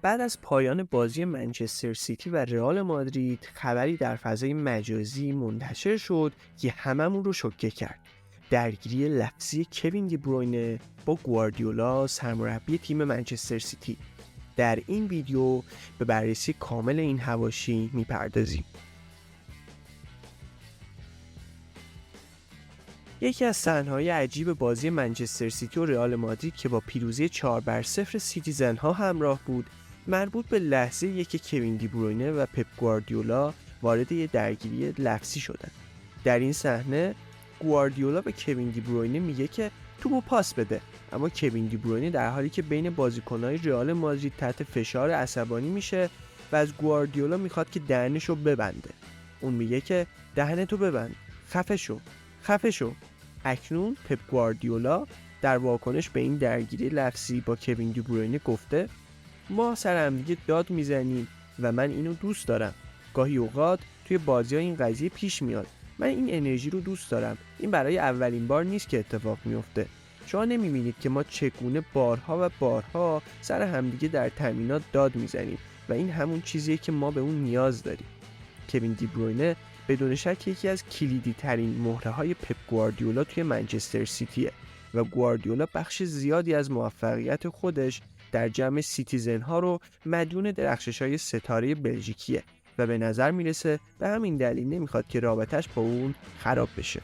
بعد از پایان بازی منچستر سیتی و رئال مادرید خبری در فضای مجازی منتشر شد که هممون رو شوکه کرد. درگیری لفظی کوین دی بروینه با گواردیولا سرمربی تیم منچستر سیتی. در این ویدیو به بررسی کامل این حواشی میپردازیم. یکی از صحنه‌های عجیب بازی منچستر سیتی و رئال مادرید که با پیروزی 4-0 سیتیزن ها همراه بود، مربوط به لحظه‌ای که کوین دی بروینه و پپ گواردیولا وارد یک درگیری لفظی شدند. در این صحنه گواردیولا به کوین دی بروینه میگه که توپو پاس بده، اما کوین دی بروینه در حالی که بین بازیکن‌های رئال مادرید تحت فشار عصبانی میشه و از گواردیولا میخواد که دهنشو ببنده. اون میگه که دهنتو ببند، خفه شو. اکنون پپ گواردیولا در واکنش به این درگیری لفظی با کوین دی بروینه گفته ما سر هم دیگه داد میزنیم و من اینو دوست دارم. گاهی اوقات توی بازی‌ها این قضیه پیش میاد. من این انرژی رو دوست دارم. این برای اولین بار نیست که اتفاق میفته. شما نمیبینید که ما چگونه بارها سر همدیگه در تمرینات داد میزنیم و این همون چیزیه که ما به اون نیاز داریم. کوین دی بروینه بدون شک یکی از کلیدی ترین مهره های پپ گواردیولا توی منچستر سیتیه و گواردیولا بخش زیادی از موفقیت خودش در جمع سیتیزن ها رو مدیون درخشش های ستاره بلژیکیه و به نظر میرسه به همین دلیل نمیخواد که رابطش با اون خراب بشه.